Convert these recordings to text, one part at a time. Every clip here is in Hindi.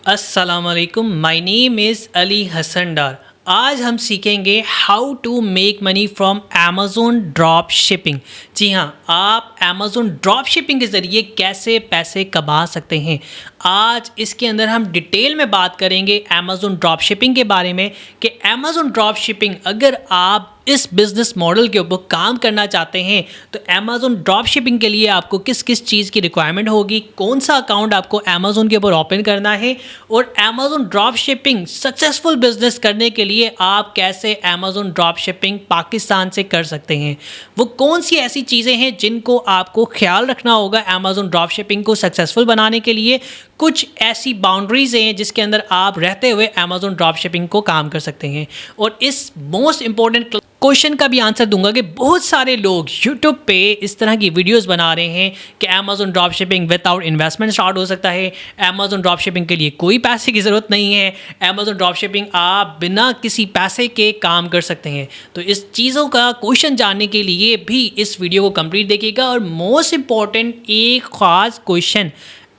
अस्सलाम वालेकुम, my name is Ali Hasan Dar. आज हम सीखेंगे how to make money from Amazon drop shipping. जी हाँ, आप अमेज़ॉन ड्रॉप शिपिंग के ज़रिए कैसे पैसे कमा सकते हैं। आज इसके अंदर हम डिटेल में बात करेंगे अमेज़ॉन ड्रॉप शिपिंग के बारे में कि अमेज़ॉन ड्रॉप शिपिंग अगर आप इस बिज़नेस मॉडल के ऊपर काम करना चाहते हैं तो अमेज़ॉन ड्रॉप शिपिंग के लिए आपको किस किस चीज़ की रिक्वायरमेंट होगी, कौन सा अकाउंट आपको अमेज़ॉन के ऊपर ओपन करना है और Amazon drop shipping successful business करने के लिए आप कैसे अमेज़ॉन ड्रॉप शिपिंग पाकिस्तान से कर सकते हैं। वो कौन सी ऐसी चीज़ें हैं जिनको आपको ख्याल रखना होगा अमेज़ॉन ड्रॉप शिपिंग को सक्सेसफुल बनाने के लिए। कुछ ऐसी बाउंड्रीज हैं जिसके अंदर आप रहते हुए अमेज़ॉन ड्रॉप शिपिंग को काम कर सकते हैं। और इस मोस्ट इंपॉर्टेंट क्वेश्चन का भी आंसर दूंगा कि बहुत सारे लोग यूट्यूब पे इस तरह की वीडियोस बना रहे हैं कि Amazon drop shipping without investment start हो सकता है, अमेज़ॉन ड्रॉप शिपिंग के लिए कोई पैसे की ज़रूरत नहीं है, अमेज़ॉन ड्रॉप शिपिंग आप बिना किसी पैसे के काम कर सकते हैं। तो इस चीज़ों का क्वेश्चन जानने के लिए भी इस वीडियो को कंप्लीट देखिएगा। और मोस्ट इम्पॉर्टेंट एक ख़ास क्वेश्चन,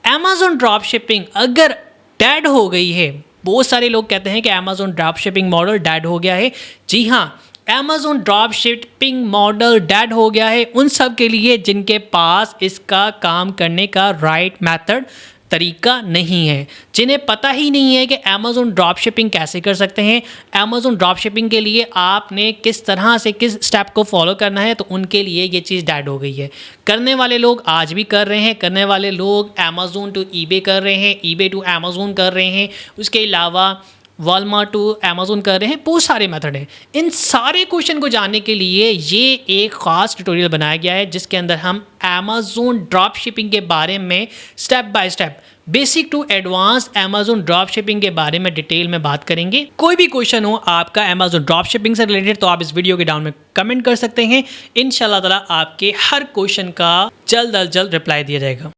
अमेज़ॉन ड्रॉप शिपिंग अगर डेड हो गई है, बहुत सारे लोग कहते हैं कि Amazon drop shipping model dead हो गया है। जी हाँ, Amazon drop shipping model dead हो गया है उन सब के लिए जिनके पास इसका काम करने का राइट मेथड तरीका नहीं है, जिन्हें पता ही नहीं है कि अमेज़ॉन ड्रॉप शिपिंग कैसे कर सकते हैं। अमेज़ॉन ड्रॉप शिपिंग के लिए आपने किस तरह से किस स्टेप को फॉलो करना है, तो उनके लिए ये चीज़ डेड हो गई है। करने वाले लोग आज भी कर रहे हैं, करने वाले लोग अमेज़ॉन टू ईबे कर रहे हैं, ईबे टू अमेज़ॉन कर रहे हैं, उसके अलावा वॉलमार्ट टू अमेज़ॉन कर रहे हैं। बहुत सारे मेथड हैं। इन सारे क्वेश्चन को जानने के लिए ये एक ख़ास ट्यूटोरियल बनाया गया है जिसके अंदर हम अमेज़ॉन ड्रॉप शिपिंग के बारे में step by step, basic to advance Amazon drop shipping के बारे में डिटेल में बात करेंगे। कोई भी क्वेश्चन हो आपका अमेज़ॉन ड्रॉप शिपिंग से रिलेटेड तो आप इस वीडियो के डाउन में कमेंट कर सकते हैं। इंशाल्लाह ताला आपके हर क्वेश्चन का जल्द अज जल्द रिप्लाई दिया जाएगा।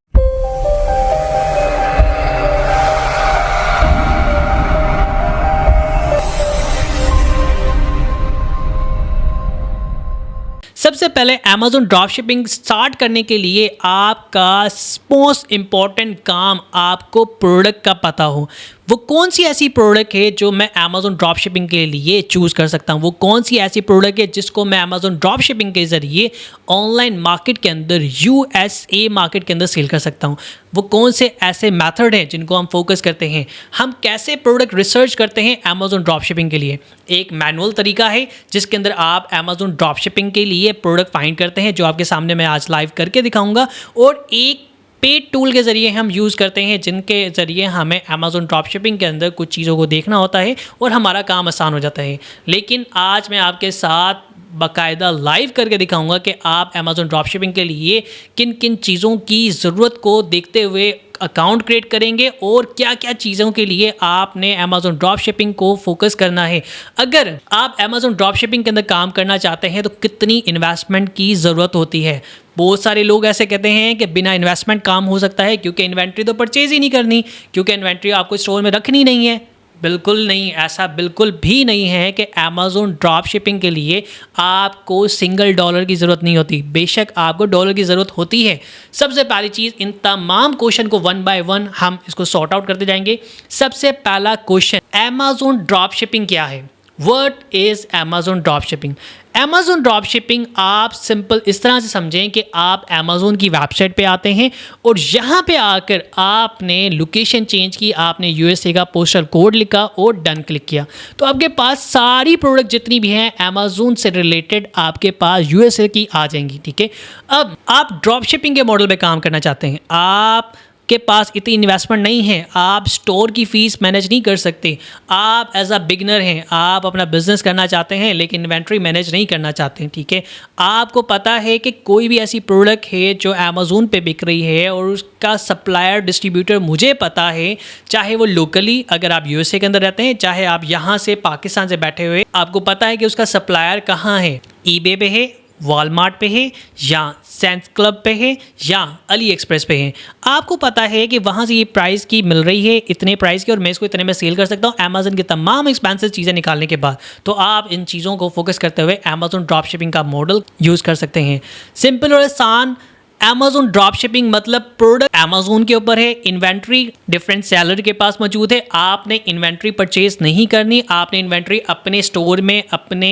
सबसे पहले अमेज़ॉन ड्रॉप शिपिंग स्टार्ट करने के लिए आपका मोस्ट इम्पॉर्टेंट काम आपको प्रोडक्ट का पता हो। वो कौन सी ऐसी प्रोडक्ट है जो मैं अमेज़ॉन ड्रॉप शिपिंग के लिए चूज़ कर सकता हूँ, वो कौन सी ऐसी प्रोडक्ट है जिसको मैं अमेज़ॉन ड्रॉप शिपिंग के ज़रिए ऑनलाइन मार्केट के अंदर यूएसए मार्केट के अंदर सेल कर सकता हूँ। वो कौन से ऐसे मेथड हैं जिनको हम फोकस करते हैं, हम कैसे प्रोडक्ट रिसर्च करते हैं अमेज़ॉन ड्रॉप शिपिंग के लिए। एक मैनुअल तरीका है जिसके अंदर आप अमेज़ॉन ड्रॉप शिपिंग के लिए प्रोडक्ट फाइंड करते हैं, जो आपके सामने मैं आज लाइव करके दिखाऊंगा। और एक पेड टूल के ज़रिए हम यूज़ करते हैं जिनके ज़रिए हमें अमेज़ॉन ड्रॉप शिपिंग के अंदर कुछ चीज़ों को देखना होता है और हमारा काम आसान हो जाता है। लेकिन आज मैं आपके साथ बाकायदा लाइव करके दिखाऊंगा कि आप अमेज़ॉन ड्रॉप शिपिंग के लिए किन किन चीज़ों की ज़रूरत को देखते हुए अकाउंट क्रिएट करेंगे और क्या क्या चीज़ों के लिए आपने अमेज़ॉन ड्रॉप शिपिंग को फोकस करना है। अगर आप अमेज़ॉन ड्रॉप शिपिंग के अंदर काम करना चाहते हैं तो कितनी इन्वेस्टमेंट की ज़रूरत होती है। बहुत सारे लोग ऐसे कहते हैं कि बिना इन्वेस्टमेंट काम हो सकता है क्योंकि इन्वेंट्री तो परचेज़ ही नहीं करनी, क्योंकि इन्वेंट्री आपको स्टोर में रखनी नहीं है। बिल्कुल नहीं, ऐसा बिल्कुल भी नहीं है कि अमेज़ॉन ड्रॉप शिपिंग के लिए आपको $1 की ज़रूरत नहीं होती। बेशक आपको डॉलर की ज़रूरत होती है। सबसे पहली चीज़, इन तमाम क्वेश्चन को वन बाय वन हम इसको सॉर्ट आउट करते जाएंगे। सबसे पहला क्वेश्चन, अमेज़ॉन ड्रॉप शिपिंग क्या है? What is Amazon drop shipping? Amazon drop shipping आप सिंपल इस तरह से समझें कि आप अमेज़ॉन की वेबसाइट पे आते हैं और यहाँ पे आकर आपने लोकेशन चेंज की, आपने यूएसए का पोस्टल कोड लिखा और डन क्लिक किया, तो आपके पास सारी प्रोडक्ट जितनी भी हैं अमेज़ॉन से रिलेटेड आपके पास यूएसए की आ जाएंगी। ठीक है, अब आप ड्रॉप शिपिंग के मॉडल पे काम करना चाहते हैं, आप के पास इतनी इन्वेस्टमेंट नहीं है, आप स्टोर की फ़ीस मैनेज नहीं कर सकते, आप एज अ बिगनर हैं, आप अपना बिजनेस करना चाहते हैं लेकिन इन्वेंट्री मैनेज नहीं करना चाहते हैं। ठीक है, आपको पता है कि कोई भी ऐसी प्रोडक्ट है जो अमेज़ॉन पे बिक रही है और उसका सप्लायर डिस्ट्रीब्यूटर मुझे पता है, चाहे वो लोकली अगर आप यूएसए के अंदर रहते हैं, चाहे आप यहाँ से पाकिस्तान से बैठे हुए, आपको पता है कि उसका सप्लायर कहाँ है, ईबे पे है, वॉलमार्ट पे है, या सैम्स क्लब पे है, या अली एक्सप्रेस पे है। आपको पता है कि वहाँ से ये प्राइस की मिल रही है, इतने प्राइस की, और मैं इसको इतने में सेल कर सकता हूँ अमेज़न की तमाम एक्सपेंसिव चीज़ें निकालने के बाद। तो आप इन चीज़ों को फोकस करते हुए अमेज़न ड्रॉप शिपिंग का मॉडल यूज़ कर सकते हैं। सिंपल और आसान Amazon ड्रॉप शिपिंग मतलब प्रोडक्ट Amazon के ऊपर है, इन्वेंट्री डिफरेंट सेलर के पास मौजूद है, आपने इन्वेंट्री परचेज नहीं करनी, आपने इन्वेंट्री अपने स्टोर में अपने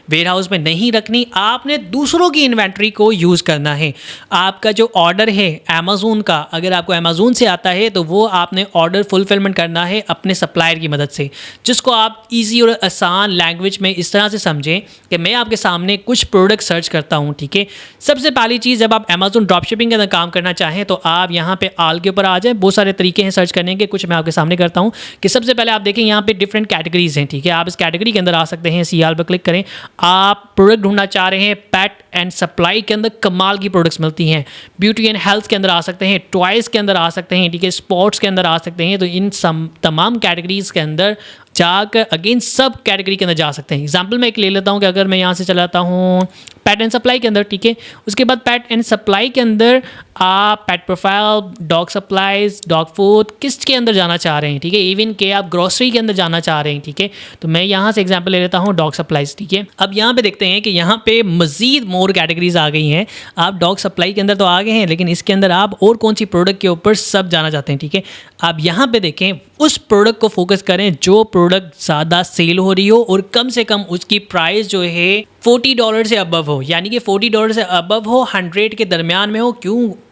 वेयर हाउस में नहीं रखनी, आपने दूसरों की इन्वेंट्री को यूज़ करना है। आपका जो ऑर्डर है Amazon का, अगर आपको Amazon से आता है तो वो आपने ऑर्डर फुलफिलमेंट करना है अपने सप्लायर की मदद से, जिसको आप ईजी और आसान लैंग्वेज में इस तरह से समझें कि मैं आपके सामने कुछ प्रोडक्ट सर्च करता हूँ, ठीक है। सबसे पहली चीज़, जब आप Amazon ड्रॉप शिपिंग के अंदर काम करना चाहें तो आप यहाँ पे आल के ऊपर आ जाए। बहुत सारे तरीके हैं सर्च करने के, कुछ मैं आपके सामने करता हूँ कि सबसे पहले आप देखें यहाँ पे डिफरेंट कैटेगरीज हैं, ठीक है। आप इस कैटेगरी के अंदर आ सकते हैं, सीआल पर क्लिक करें। आप प्रोडक्ट ढूंढना चाह रहे हैं, पेट एंड सप्लाई के अंदर कमाल की प्रोडक्ट्स मिलती हैं, ब्यूटी एंड हेल्थ के अंदर आ सकते हैं, टॉयज़ के अंदर आ सकते हैं, ठीक है, स्पोर्ट्स के अंदर आ सकते हैं। तो इन तमाम कैटेगरीज के अंदर जाकर अगेन सब कैटेगरी के अंदर जा सकते हैं। एग्जाम्पल मैं एक ले लेता हूँ कि अगर मैं यहाँ से चलाता हूँ पेट एंड सप्लाई के अंदर, ठीक है, उसके बाद पेट एंड सप्लाई के अंदर आप pet profile, dog supplies, dog food किस के अंदर जाना चाह रहे हैं, ठीक है, इवन के आप ग्रोसरी के अंदर जाना चाह रहे हैं, ठीक है। तो मैं यहाँ से एग्जाम्पल ले लेता हूँ डॉग सप्लाईज, ठीक है। अब यहाँ पे देखते हैं कि यहाँ पे मजीद मोर कैटेगरीज आ गई हैं। आप डॉग सप्लाई के अंदर तो आ गए हैं, लेकिन इसके अंदर आप और कौन सी प्रोडक्ट के ऊपर सब जाना चाहते हैं, ठीक है। आप यहाँ पे देखें, उस प्रोडक्ट को फोकस करें जो प्रोडक्ट ज़्यादा सेल हो रही हो और कम से कम उसकी प्राइस जो है $40 से अबव हो, यानी कि $40 से अबव हो, 100 के दरमियान में हो।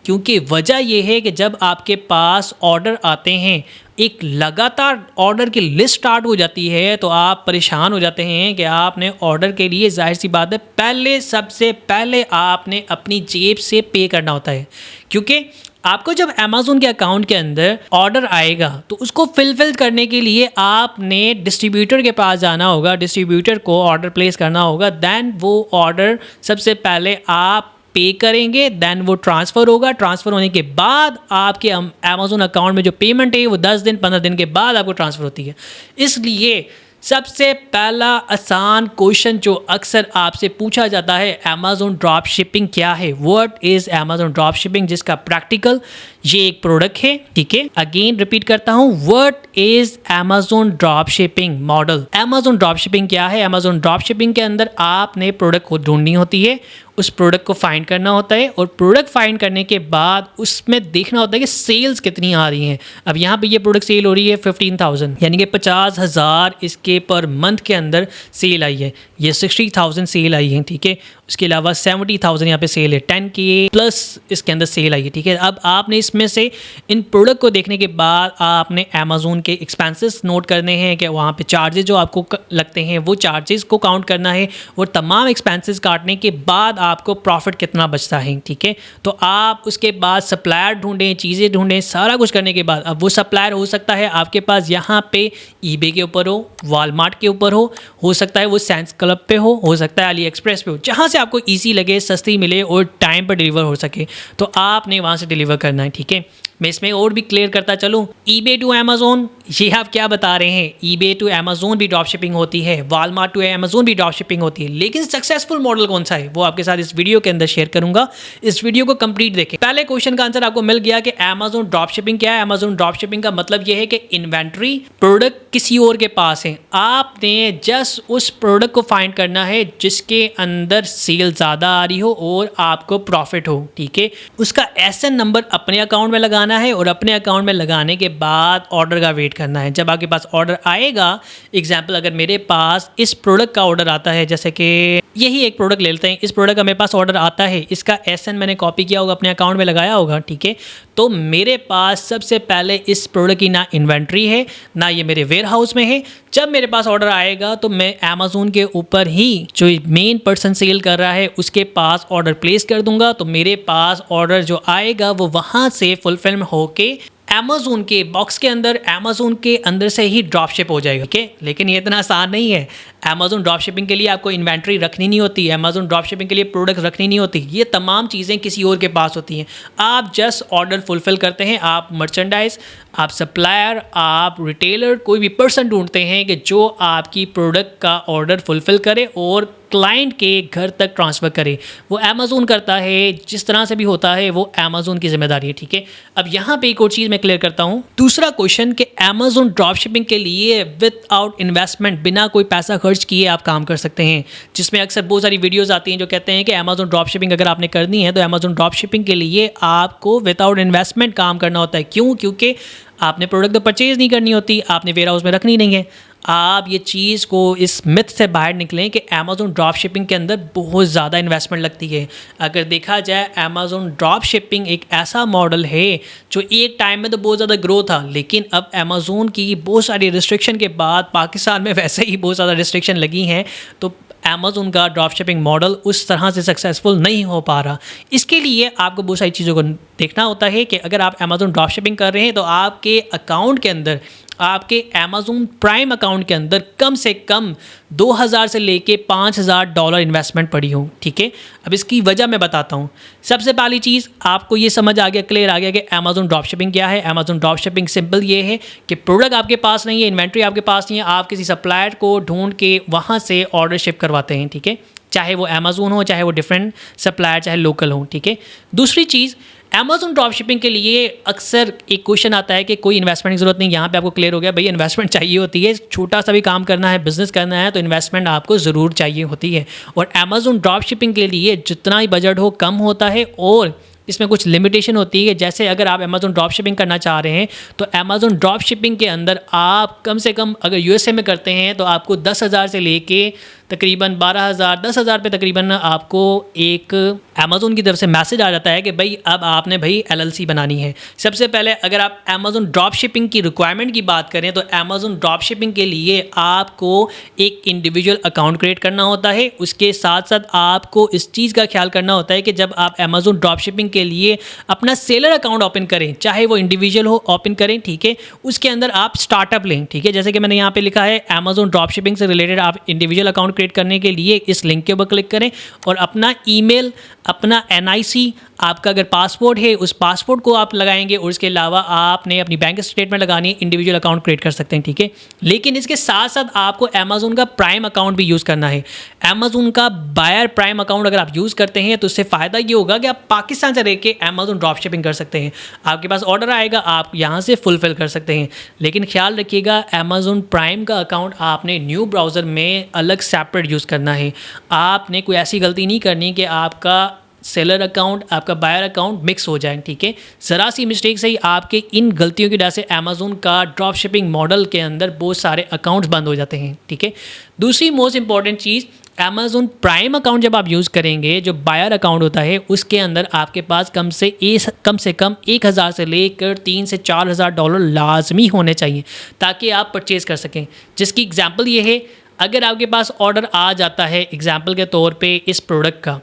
क्योंकि वजह यह है कि जब आपके पास ऑर्डर आते हैं, एक लगातार ऑर्डर की लिस्ट स्टार्ट हो जाती है, तो आप परेशान हो जाते हैं कि आपने ऑर्डर के लिए जाहिर सी बात है सबसे पहले आपने अपनी जेब से पे करना होता है। क्योंकि आपको जब Amazon के अकाउंट के अंदर ऑर्डर आएगा तो उसको फिल करने के लिए आपने डिस्ट्रीब्यूटर के पास जाना होगा, डिस्ट्रीब्यूटर को ऑर्डर प्लेस करना होगा, देन वो ऑर्डर सबसे पहले आप पे करेंगे, देन वो ट्रांसफ़र होगा। ट्रांसफ़र होने के बाद आपके Amazon अकाउंट में जो पेमेंट है वो 10 दिन 15 दिन के बाद आपको ट्रांसफ़र होती है। इसलिए सबसे पहला आसान क्वेश्चन जो अक्सर आपसे पूछा जाता है, Amazon ड्रॉप शिपिंग क्या है, what is Amazon drop shipping, जिसका प्रैक्टिकल ये एक प्रोडक्ट है, ठीक है। अगेन रिपीट करता हूँ, what is Amazon drop shipping model. Amazon drop shipping क्या है? Amazon ड्रॉप शिपिंग के अंदर आपने प्रोडक्ट को ढूंढनी होती है, उस प्रोडक्ट को फाइंड करना होता है, और प्रोडक्ट फाइंड करने के बाद उसमें देखना होता है कि सेल्स कितनी आ रही हैं। अब यहाँ पे ये प्रोडक्ट सेल हो रही है 15,000, यानी कि 50,000 इसके पर मंथ के अंदर सेल आई है। ये 60,000 सेल आई है, ठीक है। उसके अलावा 70,000 यहाँ पे सेल है, 10K प्लस इसके अंदर सेल आई है, ठीक है। अब आपने इसमें से इन प्रोडक्ट को देखने के बाद आपने Amazon के एक्सपेंसेस नोट करने हैं कि वहाँ पे चार्जेस जो आपको लगते हैं वो चार्जेस को काउंट करना है, और तमाम एक्सपेंसेस काटने के बाद आपको प्रॉफिट कितना बचता है, ठीक है। तो आप उसके बाद सप्लायर ढूंढें, चीज़ें ढूंढें, सारा कुछ करने के बाद अब वो सप्लायर हो सकता है आपके पास यहाँ पे eBay के ऊपर हो, वॉलमार्ट के ऊपर हो सकता है वो सैम्स क्लब पे हो सकता है अली एक्सप्रेस पे हो, जहाँ से आपको ईजी लगे, सस्ती मिले और टाइम पर डिलीवर हो सके, तो आपने वहाँ से डिलीवर करना है, ठीक है। मैं इसमें और भी क्लियर करता चलूँ, eBay टू Amazon, ये आप क्या बता रहे हैं, eBay टू Amazon भी ड्रॉप शिपिंग होती है, वॉलमार्ट टू Amazon भी ड्रॉप शिपिंग होती है, लेकिन सक्सेसफुल मॉडल कौन सा है वो आपके साथ इस वीडियो के अंदर शेयर करूंगा। इस वीडियो को कंप्लीट देखें। पहले क्वेश्चन का आंसर आपको मिल गया कि Amazon ड्रॉप शिपिंग क्या है। Amazon ड्रॉप शिपिंग का मतलब यह है कि इन्वेंट्री प्रोडक्ट किसी और के पास है, आपने जस्ट उस प्रोडक्ट को फाइंड करना है जिसके अंदर सेल ज़्यादा आ रही हो और आपको प्रॉफिट हो, ठीक है। उसका SN नंबर अपने अकाउंट में लगाना है, और अपने अकाउंट में लगाने के बाद ऑर्डर का वेट करना है। जब आपके पास ऑर्डर आएगा, एग्जाम्पल अगर मेरे पास इस प्रोडक्ट का ऑर्डर आता है, जैसे कि यही एक प्रोडक्ट ले लेते हैं, इस प्रोडक्ट का मेरे पास ऑर्डर आता है, इसका SN मैंने कॉपी किया होगा, अपने अकाउंट में लगाया होगा, ठीक है। तो मेरे पास सबसे पहले इस प्रोडक्ट की ना इन्वेंट्री है, ना ये मेरे वेयर हाउस में है। जब मेरे पास ऑर्डर आएगा तो मैं Amazon के ऊपर ही जो मेन पर्सन सेल कर रहा है उसके पास ऑर्डर प्लेस कर दूंगा, तो मेरे पास ऑर्डर जो आएगा वो वहाँ से फुलफिल होके Amazon के बॉक्स के अंदर, Amazon के अंदर से ही ड्रॉप शिप हो जाएगा, ठीक है। लेकिन ये इतना आसान नहीं है। Amazon ड्रॉप शिपिंग के लिए आपको इन्वेंट्री रखनी नहीं होती, Amazon ड्रॉप शिपिंग के लिए प्रोडक्ट रखनी नहीं होती, ये तमाम चीज़ें किसी और के पास होती हैं। आप जस्ट ऑर्डर फुलफिल करते हैं, आप मर्चेंडाइज, आप सप्लायर, आप रिटेलर, कोई भी पर्सन ढूंढते हैं कि जो आपकी प्रोडक्ट का ऑर्डर फुलफिल करे और क्लाइंट के घर तक ट्रांसफ़र करे। वो Amazon करता है, जिस तरह से भी होता है वो Amazon की जिम्मेदारी है, ठीक है। अब यहाँ पे एक और चीज़ मैं क्लियर करता हूँ। दूसरा क्वेश्चन कि Amazon ड्रॉप शिपिंग के लिए विदाउट इन्वेस्टमेंट, बिना कोई पैसा खर्च किए आप काम कर सकते हैं, जिसमें अक्सर बहुत सारी वीडियोस आती हैं जो कहते हैं कि अमेज़न ड्रॉप शिपिंग अगर आपने करनी है तो अमेज़न ड्रॉप शिपिंग के लिए आपको विदाउट इन्वेस्टमेंट काम करना होता है। क्यों? क्योंकि आपने प्रोडक्ट तो परचेज़ नहीं करनी होती, आपने वेयर हाउस में रखनी नहीं है। आप ये चीज़ को इस मिथ से बाहर निकलें कि अमेज़न ड्रॉप शिपिंग के अंदर बहुत ज़्यादा इन्वेस्टमेंट लगती है। अगर देखा जाए अमेज़न ड्रॉप शिपिंग एक ऐसा मॉडल है जो एक टाइम में तो बहुत ज़्यादा ग्रो था, लेकिन अब अमेज़न की बहुत सारी रिस्ट्रिक्शन के बाद पाकिस्तान में वैसे ही बहुत ज़्यादा रिस्ट्रिक्शन लगी हैं, तो अमेज़न का ड्रॉप शिपिंग मॉडल उस तरह से सक्सेसफुल नहीं हो पा रहा। इसके लिए आपको बहुत सारी चीज़ों को देखना होता है कि अगर आप अमेज़न ड्रॉप शिपिंग कर रहे हैं तो आपके अकाउंट के अंदर, आपके अमेज़न प्राइम अकाउंट के अंदर कम से कम 2000 से लेके $5000 इन्वेस्टमेंट पड़ी हो। ठीक है, अब इसकी वजह मैं बताता हूँ। सबसे पहली चीज़, आपको ये समझ आ गया, क्लियर आ गया कि अमेज़न ड्रॉप शिपिंग क्या है। अमेज़न ड्रॉप शिपिंग सिंपल ये है कि प्रोडक्ट आपके पास नहीं है, इन्वेंट्री आपके पास नहीं है, आप किसी सप्लायर को ढूंढ के वहाँ से ऑर्डर शिप करवाते हैं। ठीक है, चाहे वो अमेज़न हो, चाहे वो डिफरेंट सप्लायर, चाहे लोकल हो। ठीक है, दूसरी चीज़, अमेज़न ड्रॉप शिपिंग के लिए अक्सर एक क्वेश्चन आता है कि कोई इन्वेस्टमेंट की ज़रूरत नहीं। यहाँ पे आपको क्लियर हो गया, भाई इन्वेस्टमेंट चाहिए होती है। छोटा सा भी काम करना है, बिजनेस करना है, तो इन्वेस्टमेंट आपको ज़रूर चाहिए होती है। और अमेज़न ड्रॉप शिपिंग के लिए जितना ही बजट हो कम होता है, और इसमें कुछ लिमिटेशन होती है। जैसे अगर आप अमेज़न ड्रॉप शिपिंग करना चाह रहे हैं तो अमेज़न ड्रॉप शिपिंग के अंदर आप कम से कम, अगर यूएसए में करते हैं तो आपको 10,000 से लेके तकरीबन 12,000, 10,000 पे तकरीबन आपको एक अमेज़न की तरफ से मैसेज आ जाता है कि भाई अब आपने भाई LLC बनानी है। सबसे पहले अगर आप अमेज़न ड्रॉप शिपिंग की रिक्वायरमेंट की बात करें तो अमेज़न ड्रॉप शिपिंग के लिए आपको एक इंडिविजुअल अकाउंट क्रिएट करना होता है। उसके साथ साथ आपको इस चीज़ का ख्याल करना होता है कि जब आप अमेज़न ड्रॉप शिपिंग के लिए अपना सेलर अकाउंट ओपन करें, चाहे वो इंडिविजुअल हो, ओपन करें। ठीक है, उसके अंदर आप स्टार्टअप लें। ठीक है, जैसे कि मैंने यहाँ पे लिखा है अमेज़न ड्रॉप शिपिंग से रिलेटेड आप इंडिविजुअल अकाउंट क्रिएट करने के लिए इस लिंक के ऊपर क्लिक करें और अपना ईमेल, अपना NIC, आपका अगर पासपोर्ट है उस पासपोर्ट को आप लगाएंगे, और इसके अलावा आपने अपनी बैंक स्टेटमेंट लगानी है, इंडिविजुअल अकाउंट क्रिएट कर सकते हैं। ठीक है, लेकिन इसके साथ साथ आपको अमेज़न का प्राइम अकाउंट भी यूज़ करना है। अमेज़न का बायर प्राइम अकाउंट अगर आप यूज़ करते हैं तो उससे फ़ायदा ये होगा कि आप पाकिस्तान से रह के अमेज़न ड्रॉप शिपिंग कर सकते हैं। आपके पास ऑर्डर आएगा, आप यहाँ से फुलफिल कर सकते हैं। लेकिन ख्याल रखिएगा, अमेज़न प्राइम का अकाउंट आपने न्यू ब्राउज़र में अलग सेपरेट यूज़ करना है। आपने कोई ऐसी गलती नहीं करनी कि आपका सेलर अकाउंट, आपका बायर अकाउंट मिक्स हो जाए। ठीक है, ज़रा सी मिस्टेक से ही आपके इन गलतियों की वजह से अमेज़न का ड्रॉप शिपिंग मॉडल के अंदर बहुत सारे अकाउंट्स बंद हो जाते हैं। ठीक है, दूसरी मोस्ट इंपॉर्टेंट चीज़, अमेज़न प्राइम अकाउंट जब आप यूज़ करेंगे, जो बायर अकाउंट होता है उसके अंदर आपके पास कम से कम 1,000 से लेकर 3 से $4,000 लाजमी होने चाहिए ताकि आप परचेज़ कर सकें। जिसकी एग्जांपल ये है, अगर आपके पास ऑर्डर आ जाता है एग्जांपल के तौर पे इस प्रोडक्ट का,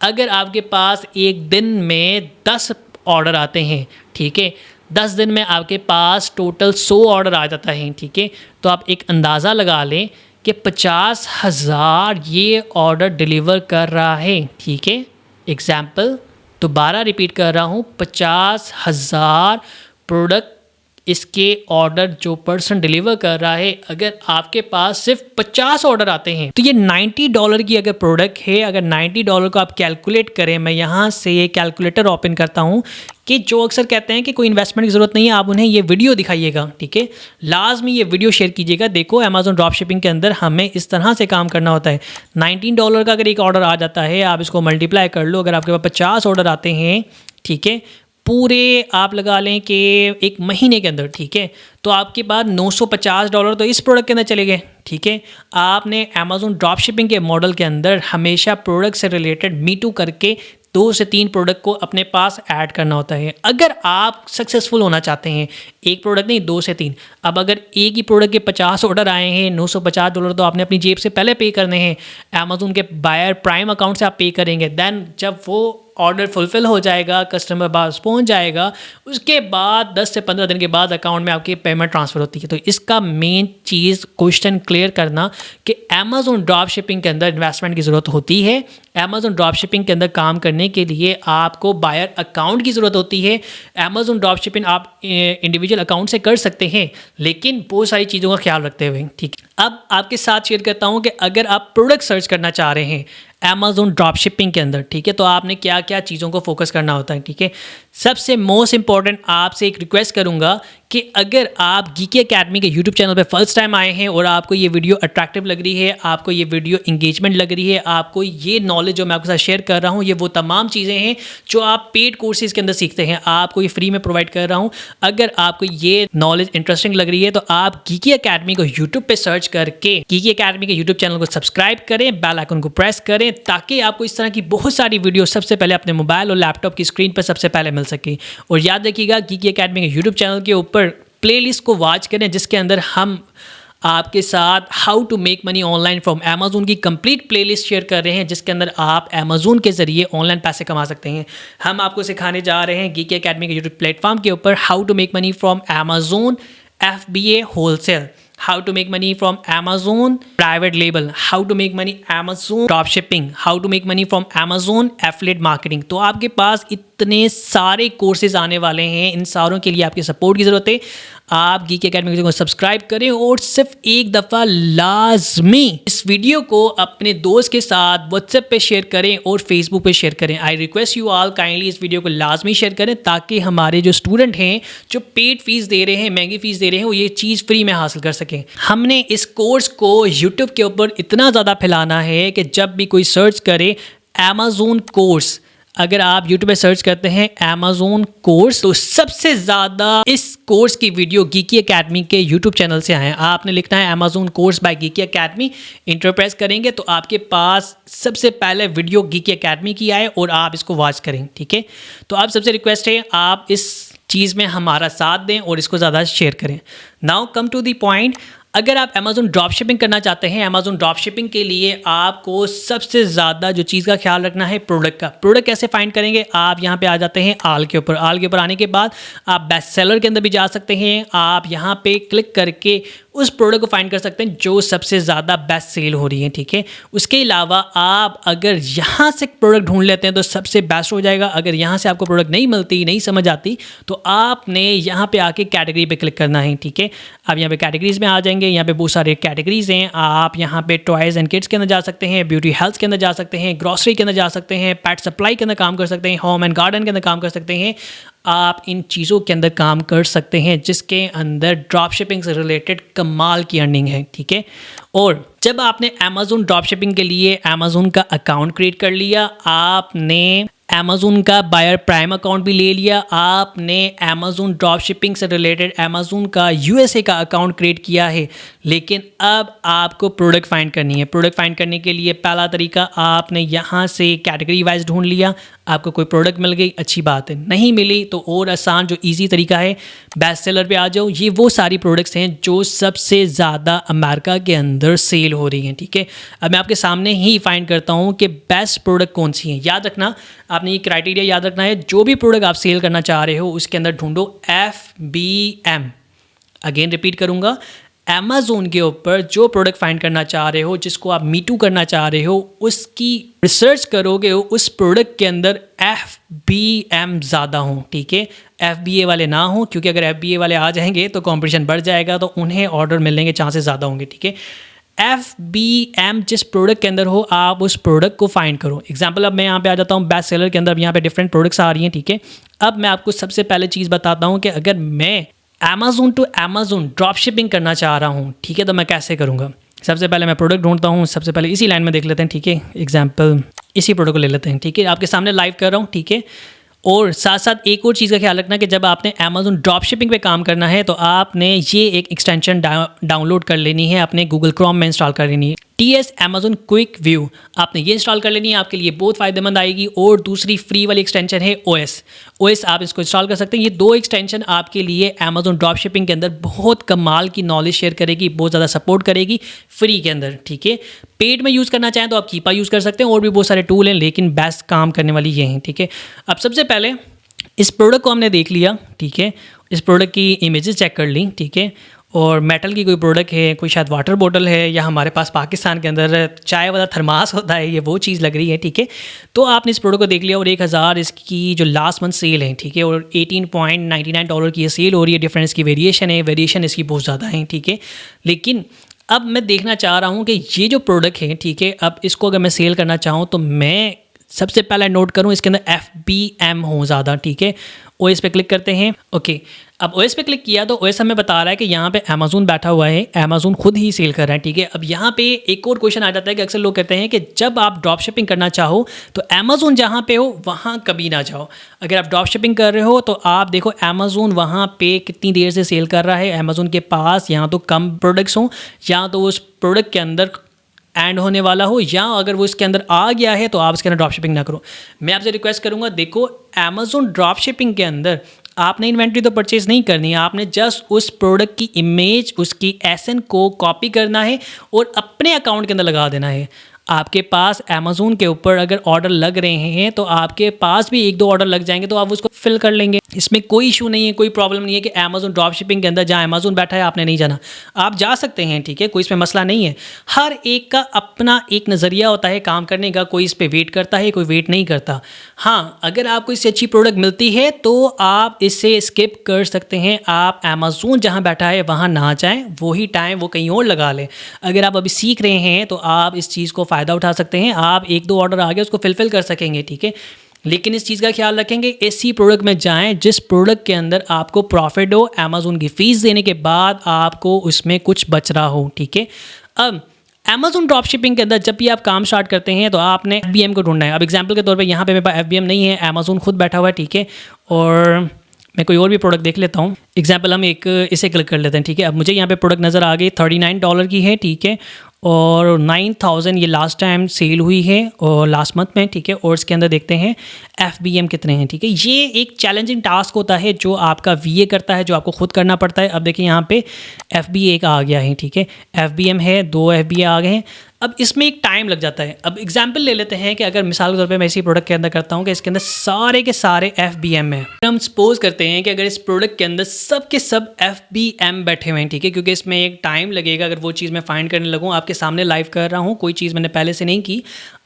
अगर आपके पास एक दिन में 10 ऑर्डर आते हैं, ठीक है, 10 दिन में आपके पास टोटल 100 ऑर्डर आ जाता है। ठीक है, तो आप एक अंदाज़ा लगा लें कि 50,000 ये ऑर्डर डिलीवर कर रहा है। ठीक है, एग्जाम्पल दोबारा रिपीट कर रहा हूँ, 50,000 प्रोडक्ट इसके ऑर्डर जो पर्सन डिलीवर कर रहा है, अगर आपके पास सिर्फ 50 ऑर्डर आते हैं तो ये $90 की अगर प्रोडक्ट है, अगर $90 को आप कैलकुलेट करें, मैं यहाँ से ये कैलकुलेटर ओपन करता हूँ कि जो अक्सर कहते हैं कि कोई इन्वेस्टमेंट की ज़रूरत नहीं है, आप उन्हें ये वीडियो दिखाइएगा। ठीक है, लाजमी ये वीडियो शेयर कीजिएगा। देखो अमेज़न ड्रॉप शिपिंग के अंदर हमें इस तरह से काम करना होता है। $19 का अगर एक ऑर्डर आ जाता है, आप इसको मल्टीप्लाई कर लो, अगर आपके पास 50 ऑर्डर आते हैं, ठीक है, पूरे आप लगा लें कि एक महीने के अंदर, ठीक है, तो आपके पास $950 तो इस प्रोडक्ट के अंदर चले गए। ठीक है, आपने अमेज़न ड्रॉप शिपिंग के मॉडल के अंदर हमेशा प्रोडक्ट से रिलेटेड मीटू करके 2 से 3 प्रोडक्ट को अपने पास ऐड करना होता है। अगर आप सक्सेसफुल होना चाहते हैं, एक प्रोडक्ट नहीं 2 से 3, अब अगर एक ही प्रोडक्ट के 50 ऑर्डर आए हैं, $950 तो आपने अपनी जेब से पहले पे करने हैं, अमेज़न के बायर प्राइम अकाउंट से आप पे करेंगे। देन जब वो ऑर्डर फुलफ़िल हो जाएगा, कस्टमर पास पहुंच जाएगा, उसके बाद 10 से 15 दिन के बाद अकाउंट में आपकी पेमेंट ट्रांसफ़र होती है। तो इसका मेन चीज़ क्वेश्चन क्लियर करना कि अमेज़न ड्रॉप शिपिंग के अंदर इन्वेस्टमेंट की ज़रूरत होती है। अमेज़न ड्रॉप शिपिंग के अंदर काम करने के लिए आपको बायर अकाउंट की ज़रूरत होती है। अमेज़न ड्रॉप शिपिंग आप इंडिविजुअल अकाउंट से कर सकते हैं, लेकिन बहुत सारी चीज़ों का ख्याल रखते हुए। ठीक है, अब आपके साथ शेयर करता हूँ कि अगर आप प्रोडक्ट सर्च करना चाह रहे हैं अमेज़न ड्रॉप शिपिंग के अंदर, ठीक है, तो आपने क्या क्या चीज़ों को फोकस करना होता है। ठीक है, सबसे मोस्ट इंपॉर्टेंट आपसे एक रिक्वेस्ट करूंगा कि अगर आप गीकी एकेडमी के यूट्यूब चैनल पे फर्स्ट टाइम आए हैं और आपको ये वीडियो अट्रैक्टिव लग रही है, आपको ये वीडियो इंगेजमेंट लग रही है, आपको ये नॉलेज जो मैं आपके साथ शेयर कर रहा हूँ ये वो तमाम चीज़ें हैं जो आप पेड कोर्सेज के अंदर सीखते हैं, आपको ये फ्री में प्रोवाइड कर रहा हूँ। अगर आपको ये नॉलेज इंटरेस्टिंग लग रही है तो आप गीकी एकेडमी को यूट्यूब पे सर्च करके गीकी एकेडमी के यूट्यूब चैनल को सब्सक्राइब करें, बेल आइकन को प्रेस करें ताकि आपको इस तरह की बहुत सारी वीडियो सबसे पहले अपने मोबाइल और लैपटॉप की स्क्रीन पर सबसे पहले मिल सके। और याद रखिएगा गीकी एकेडमी के यूट्यूब चैनल के ऊपर प्लेलिस्ट को वॉच करें जिसके अंदर हम आपके साथ how to make money online from Amazon की कंप्लीट प्लेलिस्ट शेयर कर रहे हैं जिसके अंदर आप अमेज़न के ज़रिए ऑनलाइन पैसे कमा सकते हैं। हम आपको सिखाने जा रहे हैं गीकी एकेडमी के यूट्यूब प्लेटफॉर्म के ऊपर how to make money from Amazon FBA wholesale, how to make money from Amazon private label, how to make money Amazon dropshipping, how to make money from Amazon affiliate marketing। तो आपके पास इतने सारे कोर्सेज आने वाले हैं, इन सारों के लिए आपकी सपोर्ट की ज़रूरत है। आप गीकी एकेडमी को सब्सक्राइब करें और सिर्फ एक दफ़ा लाजमी इस वीडियो को अपने दोस्त के साथ व्हाट्सएप पे शेयर करें और फेसबुक पे शेयर करें। I request you all kindly इस वीडियो को लाजमी शेयर करें ताकि हमारे जो स्टूडेंट हैं जो पेड फीस दे रहे हैं, महंगी फीस दे रहे हैं, वो ये चीज़ फ्री में हासिल कर सकें। हमने इस कोर्स को यूट्यूब के ऊपर इतना ज़्यादा फैलाना है कि जब भी कोई सर्च करे अमेज़न कोर्स, अगर आप यूट्यूब पे सर्च करते हैं अमेज़न कोर्स तो सबसे ज़्यादा इस कोर्स की वीडियो गीकी एकेडमी के यूट्यूब चैनल से आए हैं। आपने लिखना है Amazon course by Geeky Academy, enter press करेंगे तो आपके पास सबसे पहले वीडियो गीकी एकेडमी की आए और आप इसको वॉच करें। ठीक है, तो आप सबसे रिक्वेस्ट है आप इस चीज़ में हमारा साथ दें और इसको ज़्यादा शेयर करें। Now come to the point, अगर आप अमेज़न ड्रॉप शिपिंग करना चाहते हैं, अमेज़न ड्रॉप शिपिंग के लिए आपको सबसे ज़्यादा जो चीज़ का ख्याल रखना है प्रोडक्ट का। प्रोडक्ट कैसे फाइंड करेंगे, आप यहाँ पे आ जाते हैं आल के ऊपर। आल के ऊपर आने के बाद आप बेस्ट सेलर के अंदर भी जा सकते हैं। आप यहाँ पे क्लिक करके उस प्रोडक्ट को फाइंड कर सकते हैं जो सबसे ज़्यादा बेस्ट सेल हो रही है। ठीक है, उसके अलावा आप अगर यहाँ से प्रोडक्ट ढूंढ लेते हैं तो सबसे बेस्ट हो जाएगा। अगर यहाँ से आपको प्रोडक्ट नहीं मिलती, नहीं समझ आती, तो आपने यहाँ पे आके कैटेगरी पे क्लिक करना है। ठीक है, आप यहाँ पे कैटेगरीज में आ जाएंगे। यहाँ पे बहुत सारे कैटेगरीज हैं। आप यहाँ पे टॉयज़ एंड किड्स के अंदर जा सकते हैं, ब्यूटी हेल्थ के अंदर जा सकते हैं, ग्रॉसरी के अंदर जा सकते हैं, पेट सप्लाई के अंदर काम कर सकते हैं, होम एंड गार्डन के अंदर काम कर सकते हैं। आप इन चीज़ों के अंदर काम कर सकते हैं जिसके अंदर ड्रॉप शिपिंग से रिलेटेड कमाल की अर्निंग है। ठीक है, और जब आपने अमेज़न ड्रॉप शिपिंग के लिए अमेज़न का अकाउंट क्रिएट कर लिया, आपने अमेज़न का बायर प्राइम अकाउंट भी ले लिया, आपने अमेज़न ड्रॉप शिपिंग से रिलेटेड अमेज़न का USA का अकाउंट क्रिएट किया है, लेकिन अब आपको प्रोडक्ट फाइंड करनी है। प्रोडक्ट फाइंड करने के लिए पहला तरीका, आपने यहाँ से कैटेगरी वाइज ढूंढ लिया, आपको कोई प्रोडक्ट मिल गई, अच्छी बात है। नहीं मिली तो और आसान जो इजी तरीका है, बेस्ट सेलर पे आ जाओ। ये वो सारी प्रोडक्ट्स हैं जो सबसे ज़्यादा अमेरिका के अंदर सेल हो रही हैं। ठीक है, अब मैं आपके सामने ही फाइंड करता हूँ कि बेस्ट प्रोडक्ट कौन सी हैं। याद रखना, आपने ये क्राइटेरिया याद रखना है, जो भी प्रोडक्ट आप सेल करना चाह रहे हो उसके अंदर ढूंढो FBM। अगेन रिपीट करूँगा, अमेज़न के ऊपर जो प्रोडक्ट फाइंड करना चाह रहे हो, जिसको आप मीटू करना चाह रहे हो, उसकी रिसर्च करोगे उस प्रोडक्ट के अंदर FBM ज़्यादा हो। ठीक है, FBA वाले ना हो, क्योंकि अगर FBA वाले आ जाएंगे तो कंपटीशन बढ़ जाएगा, तो उन्हें ऑर्डर मिलने के चांसेस ज़्यादा होंगे। ठीक है, FBM जिस प्रोडक्ट के अंदर हो आप उस प्रोडक्ट को फाइंड करो। एग्जांपल, अब मैं यहाँ पे आ जाता हूँ बेस्ट सेलर के अंदर। अब यहाँ पे डिफरेंट प्रोडक्ट्स आ रही हैं। ठीक है, अब मैं आपको सबसे पहले चीज़ बताता हूँ कि अगर मैं Amazon to Amazon drop shipping करना चाह रहा हूँ, ठीक है, तो मैं कैसे करूँगा। सबसे पहले मैं प्रोडक्ट ढूंढता हूँ। सबसे पहले इसी लाइन में देख लेते हैं। ठीक है, एग्जाम्पल इसी प्रोडक्ट को ले लेते हैं। ठीक है, आपके सामने लाइव कर रहा हूँ। ठीक है, और साथ साथ एक और चीज़ का ख्याल रखना कि जब आपने अमेज़न ड्रॉप शिपिंग पे काम करना है तो आपने ये एक एक्सटेंशन डाउनलोड कर लेनी है, अपने गूगल क्रोम में इंस्टॉल कर लेनी है। TS अमेज़न क्विक व्यू, आपने ये इंस्टॉल कर लेनी है, आपके लिए बहुत फ़ायदेमंद आएगी। और दूसरी फ्री वाली एक्सटेंशन है OS, आप इसको इंस्टॉल कर सकते हैं। ये दो एक्सटेंशन आपके लिए अमेज़न ड्रॉप शिपिंग के अंदर बहुत कमाल की नॉलेज शेयर करेगी, बहुत ज़्यादा सपोर्ट करेगी फ्री के अंदर। ठीक है, पेड में यूज़ करना चाहें तो आप कीपा यूज़ कर सकते हैं, और भी बहुत सारे टूल हैं, लेकिन बेस्ट काम करने वाली ये हैं। ठीक है, अब सबसे पहले इस प्रोडक्ट को हमने देख लिया। ठीक है, इस प्रोडक्ट की इमेजेस चेक कर ली। ठीक है, और मेटल की कोई प्रोडक्ट है, कोई शायद वाटर बॉटल है, या हमारे पास पाकिस्तान के अंदर चाय वाला थर्मास होता है, ये वो चीज़ लग रही है। ठीक है, तो आपने इस प्रोडक्ट को देख लिया और 1000 इसकी जो लास्ट मंथ सेल है। ठीक है, और $18.99 की ये सेल हो रही है। डिफरेंस की वेरिएशन है, वेरिएशन इसकी बहुत ज़्यादा है। ठीक है, लेकिन अब मैं देखना चाह रहा हूँ कि ये जो प्रोडक्ट है, ठीक है, अब इसको अगर मैं सेल करना चाहूँ तो मैं सबसे पहले नोट करूँ इसके अंदर FBM हो ज़्यादा। ठीक है, ओएस पे क्लिक करते हैं। ओके, अब ओएस पे क्लिक किया तो ओएस हमें बता रहा है कि यहाँ पे अमेज़न बैठा हुआ है, अमेज़न खुद ही सेल कर रहा है, ठीक है। अब यहाँ पे एक और क्वेश्चन आ जाता है कि अक्सर लोग कहते हैं कि जब आप ड्रॉप शिपिंग करना चाहो तो अमेज़न जहाँ पे हो वहाँ कभी ना जाओ। अगर आप ड्रॉप शिपिंग कर रहे हो तो आप देखो अमेज़न वहाँ पे कितनी देर से सेल कर रहा है। अमेज़न के पास यहाँ तो कम प्रोडक्ट्स हों, या तो उस प्रोडक्ट के अंदर एंड होने वाला हो, या अगर वो इसके अंदर आ गया है तो आप इसके अंदर ड्रॉप शिपिंग ना करो। मैं आपसे रिक्वेस्ट करूँगा, देखो अमेज़न ड्रॉप शिपिंग के अंदर आपने इन्वेंट्री तो परचेज़ नहीं करनी है, आपने जस्ट उस प्रोडक्ट की इमेज, उसकी एसएन को कॉपी करना है और अपने अकाउंट के अंदर लगा देना है। आपके पास अमेज़न के ऊपर अगर ऑर्डर लग रहे हैं तो आपके पास भी 1-2 ऑर्डर लग जाएंगे तो आप उसको फिल कर लेंगे। इसमें कोई इशू नहीं है, कोई प्रॉब्लम नहीं है कि अमेज़न ड्रॉप शिपिंग के अंदर जहाँ अमेज़न बैठा है आपने नहीं जाना, आप जा सकते हैं, ठीक है, कोई इसमें मसला नहीं है। हर एक का अपना एक नज़रिया होता है काम करने का, कोई इस पर वेट करता है, कोई वेट नहीं करता। हाँ, अगर आपको इससे अच्छी प्रोडक्ट मिलती है तो आप इससे स्किप कर सकते हैं, आप अमेज़न जहाँ बैठा है वहाँ ना जाएँ, वही टाइम वो कहीं और लगा लें। अगर आप अभी सीख रहे हैं तो आप इस चीज़ को फ़ायदा उठा सकते हैं, आप 1-2 ऑर्डर आ गए उसको फिल कर सकेंगे, ठीक है। लेकिन इस चीज़ का ख्याल रखेंगे, ऐसी प्रोडक्ट में जाएं जिस प्रोडक्ट के अंदर आपको प्रॉफिट हो, अमेज़न की फ़ीस देने के बाद आपको उसमें कुछ बच रहा हो, ठीक है। अब अमेज़न ड्रॉप शिपिंग के अंदर जब भी आप काम स्टार्ट करते हैं तो आपने FBM को ढूंढना है। अब एग्जांपल के तौर पे यहाँ पे मेरे पास FBM नहीं है, अमेज़न खुद बैठा हुआ है, ठीक है। और मैं कोई और भी प्रोडक्ट देख लेता हूँ। एग्जांपल हम एक इसे क्लिक कर लेते हैं, ठीक है। अब मुझे यहाँ पे प्रोडक्ट नज़र आ गई, $39 की है, ठीक है, और 9000 ये लास्ट टाइम सेल हुई है और लास्ट मंथ में, ठीक है। और इसके अंदर देखते हैं FBM कितने हैं, ठीक है। ये एक चैलेंजिंग टास्क होता है जो आपका VA करता है, जो आपको खुद करना पड़ता है। अब देखिए यहाँ पे FBA एक आ गया है, ठीक है, FBM है, 2 FBA आ गए हैं। अब इसमें एक टाइम लग जाता है। अब एग्जाम्पल ले लेते हैं कि अगर मिसाल के तौर पे मैं इसी प्रोडक्ट के अंदर करता हूँ कि इसके अंदर सारे के सारे FBM है, हम सपोज करते हैं कि अगर इस प्रोडक्ट के अंदर सब के सब FBM बैठे हुए हैं, ठीक है, क्योंकि इसमें एक टाइम लगेगा। अगर वो चीज़ मैं फाइंड करने लगूँ, आपके सामने लाइव कर रहा हूँ, कोई चीज़ मैंने पहले से नहीं की,